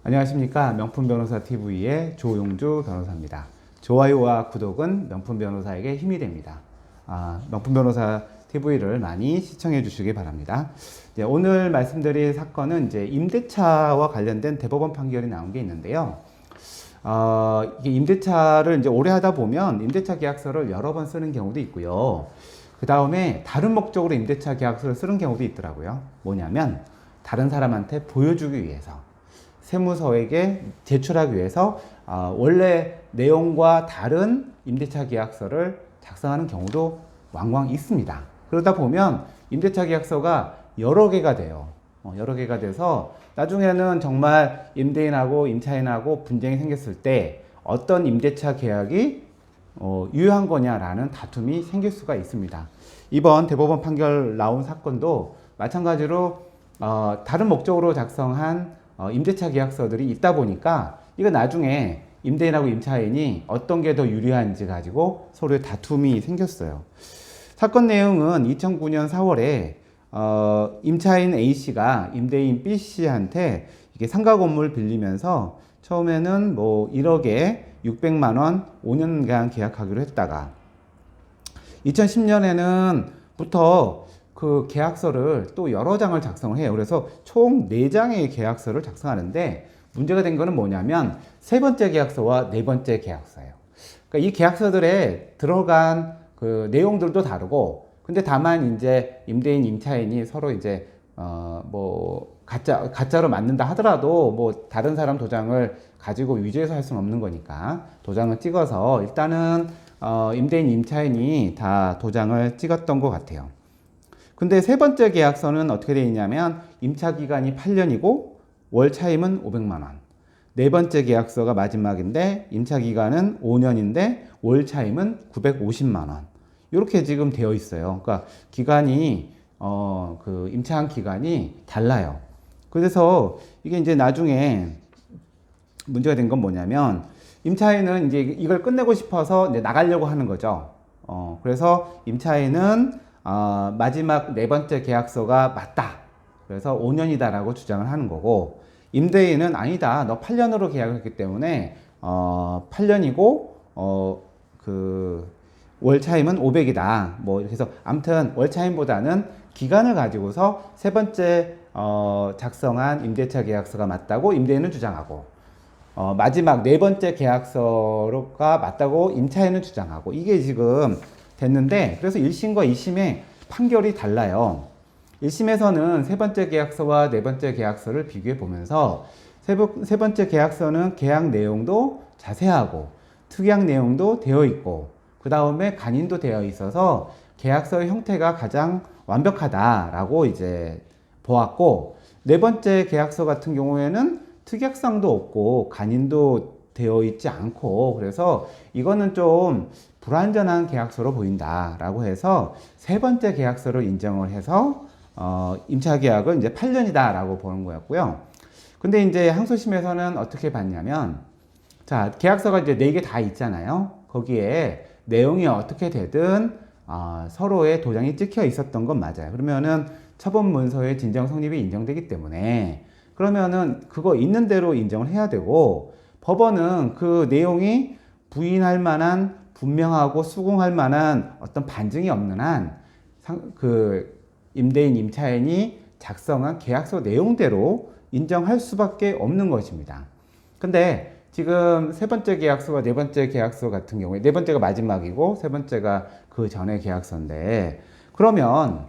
안녕하십니까. 명품변호사 TV의 조용주 변호사입니다. 좋아요와 구독은 명품변호사에게 힘이 됩니다. 명품변호사 TV를 많이 시청해 주시기 바랍니다. 오늘 말씀드릴 사건은 이제 임대차와 관련된 대법원 판결이 나온 게 있는데요. 이게 임대차를 이제 오래 하다 보면 임대차 계약서를 여러 번 쓰는 경우도 있고요. 그 다음에 다른 목적으로 임대차 계약서를 쓰는 경우도 있더라고요. 뭐냐면 다른 사람한테 보여주기 위해서, 세무서에게 제출하기 위해서 원래 내용과 다른 임대차 계약서를 작성하는 경우도 왕왕 있습니다. 그러다 보면 임대차 계약서가 여러 개가 돼요. 여러 개가 돼서 나중에는 정말 임대인하고 임차인하고 분쟁이 생겼을 때 어떤 임대차 계약이 유효한 거냐라는 다툼이 생길 수가 있습니다. 이번 대법원 판결 나온 사건도 마찬가지로 다른 목적으로 작성한 임대차 계약서들이 있다 보니까 이거 나중에 임대인하고 임차인이 어떤 게 더 유리한지 가지고 서로 다툼이 생겼어요. 사건 내용은 2009년 4월에 임차인 A씨가 임대인 B씨한테 이게 상가 건물 빌리면서 처음에는 뭐 1억에 600만 원 5년간 계약하기로 했다가 2010년에는 부터 그 계약서를 또 여러 장을 작성을 해요. 그래서 총 4장의 계약서를 작성하는데 문제가 된 거는 뭐냐면 세 번째 계약서와 네 번째 계약서예요. 그러니까 이 계약서들에 들어간 그 내용들도 다르고, 근데 다만 이제 임대인, 임차인이 서로 이제 뭐 가짜로 맞는다 하더라도 뭐 다른 사람 도장을 가지고 위조해서 할 수는 없는 거니까 도장을 찍어서 일단은 임대인, 임차인이 다 도장을 찍었던 것 같아요. 근데 세 번째 계약서는 어떻게 되어 있냐면 임차 기간이 8년이고 월 차임은 500만 원. 네 번째 계약서가 마지막인데 임차 기간은 5년인데 월 차임은 950만 원. 이렇게 지금 되어 있어요. 그러니까 기간이 그 임차한 기간이 달라요. 그래서 이게 이제 나중에 문제가 된 건 뭐냐면 임차인은 이제 이걸 끝내고 싶어서 이제 나가려고 하는 거죠. 그래서 임차인은 마지막 네 번째 계약서가 맞다. 그래서 5년이다라고 주장을 하는 거고, 임대인은 아니다. 너 8년으로 계약을 했기 때문에 8년이고 그 월 차임은 500이다. 뭐 이렇게 해서 아무튼 월 차임보다는 기간을 가지고서 세 번째 작성한 임대차 계약서가 맞다고 임대인은 주장하고, 마지막 네 번째 계약서가 맞다고 임차인은 주장하고, 이게 지금 됐는데, 그래서 1심과 2심의 판결이 달라요. 1심에서는 세 번째 계약서와 네 번째 계약서를 비교해 보면서 세 번째 계약서는 계약 내용도 자세하고 특약 내용도 되어 있고 그 다음에 간인도 되어 있어서 계약서의 형태가 가장 완벽하다라고 이제 보았고, 네 번째 계약서 같은 경우에는 특약상도 없고 간인도 되어 있지 않고, 그래서 이거는 좀 불완전한 계약서로 보인다라고 해서 세 번째 계약서를 인정을 해서 임차 계약은 이제 8년이다라고 보는 거였고요. 근데 이제 항소심에서는 어떻게 봤냐면, 자, 계약서가 이제 4개 다 있잖아요. 거기에 내용이 어떻게 되든 서로의 도장이 찍혀 있었던 건 맞아요. 그러면은 처분 문서의 진정 성립이 인정되기 때문에 그러면은 그거 있는 대로 인정을 해야 되고, 법원은 그 내용이 부인할 만한, 분명하고 수긍할 만한 어떤 반증이 없는 한 그 임대인, 임차인이 작성한 계약서 내용대로 인정할 수밖에 없는 것입니다. 근데 지금 세 번째 계약서와 네 번째 계약서 같은 경우에 네 번째가 마지막이고 세 번째가 그 전에 계약서인데, 그러면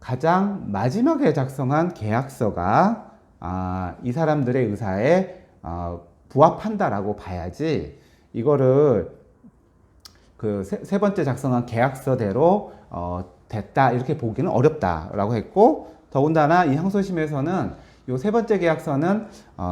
가장 마지막에 작성한 계약서가 이 사람들의 의사에 부합한다라고 봐야지, 이거를 그 세 번째 작성한 계약서대로 됐다 이렇게 보기는 어렵다라고 했고, 더군다나 이 항소심에서는 이 세 번째 계약서는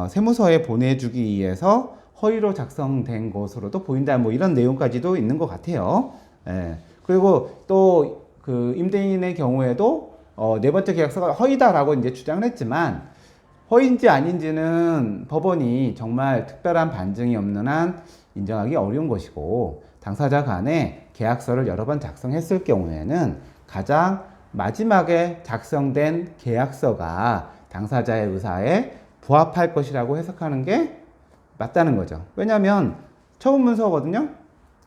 세무서에 보내주기 위해서 허위로 작성된 것으로도 보인다, 뭐 이런 내용까지도 있는 것 같아요. 예. 그리고 또 그 임대인의 경우에도 네 번째 계약서가 허위다라고 이제 주장을 했지만, 허위인지 아닌지는 법원이 정말 특별한 반증이 없는 한 인정하기 어려운 것이고, 당사자 간에 계약서를 여러 번 작성했을 경우에는 가장 마지막에 작성된 계약서가 당사자의 의사에 부합할 것이라고 해석하는 게 맞다는 거죠. 왜냐하면 처분 문서거든요.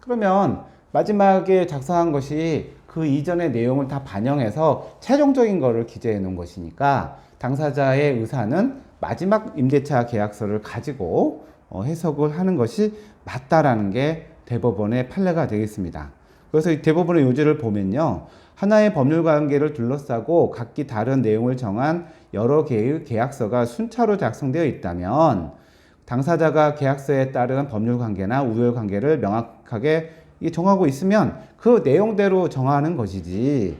그러면 마지막에 작성한 것이 그 이전의 내용을 다 반영해서 최종적인 거를 기재해 놓은 것이니까 당사자의 의사는 마지막 임대차 계약서를 가지고 해석을 하는 것이 맞다라는 게 대법원의 판례가 되겠습니다. 그래서 이 대법원의 요지를 보면요. 하나의 법률 관계를 둘러싸고 각기 다른 내용을 정한 여러 개의 계약서가 순차로 작성되어 있다면 당사자가 계약서에 따른 법률 관계나 우열 관계를 명확하게 정하고 있으면 그 내용대로 정하는 것이지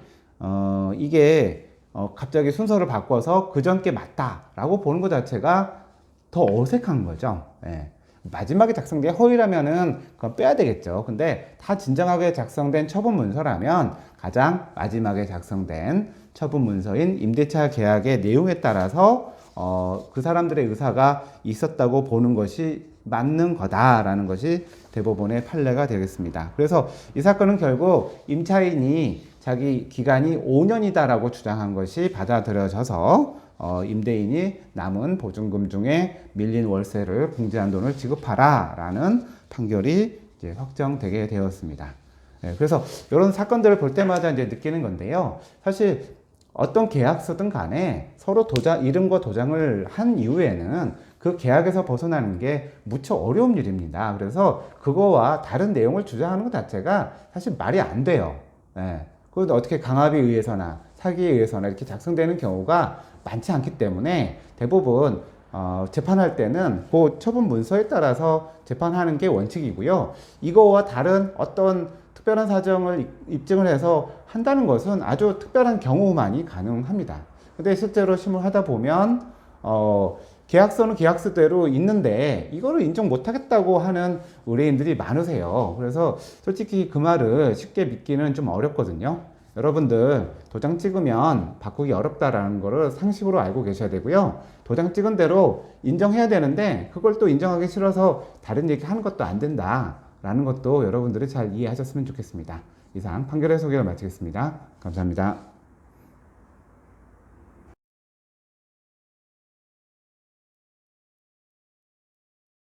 이게 갑자기 순서를 바꿔서 그전 게 맞다라고 보는 것 자체가 더 어색한 거죠. 예. 마지막에 작성된 허위라면은 그건 빼야 되겠죠. 근데 다 진정하게 작성된 처분 문서라면 가장 마지막에 작성된 처분 문서인 임대차 계약의 내용에 따라서 그 사람들의 의사가 있었다고 보는 것이 맞는 거다라는 것이 대법원의 판례가 되겠습니다. 그래서 이 사건은 결국 임차인이 자기 기간이 5년이다라고 주장한 것이 받아들여져서 임대인이 남은 보증금 중에 밀린 월세를 공제한 돈을 지급하라라는 판결이 이제 확정되게 되었습니다. 네, 그래서 이런 사건들을 볼 때마다 이제 느끼는 건데요. 사실 어떤 계약서든 간에 서로 이름과 도장을 한 이후에는 그 계약에서 벗어나는 게 무척 어려운 일입니다. 그래서 그거와 다른 내용을 주장하는 것 자체가 사실 말이 안 돼요. 예. 그것도 어떻게 강압에 의해서나 사기에 의해서나 이렇게 작성되는 경우가 많지 않기 때문에 대부분 재판할 때는 그 처분 문서에 따라서 재판하는 게 원칙이고요. 이거와 다른 어떤 특별한 사정을 입증을 해서 한다는 것은 아주 특별한 경우만이 가능합니다. 근데 실제로 심의하다 보면 계약서는 계약서대로 있는데 이거를 인정 못하겠다고 하는 의뢰인들이 많으세요. 그래서 솔직히 그 말을 쉽게 믿기는 좀 어렵거든요. 여러분들 도장 찍으면 바꾸기 어렵다라는 거를 상식으로 알고 계셔야 되고요. 도장 찍은 대로 인정해야 되는데 그걸 또 인정하기 싫어서 다른 얘기 하는 것도 안 된다라는 것도 여러분들이 잘 이해하셨으면 좋겠습니다. 이상 판결의 소개를 마치겠습니다. 감사합니다.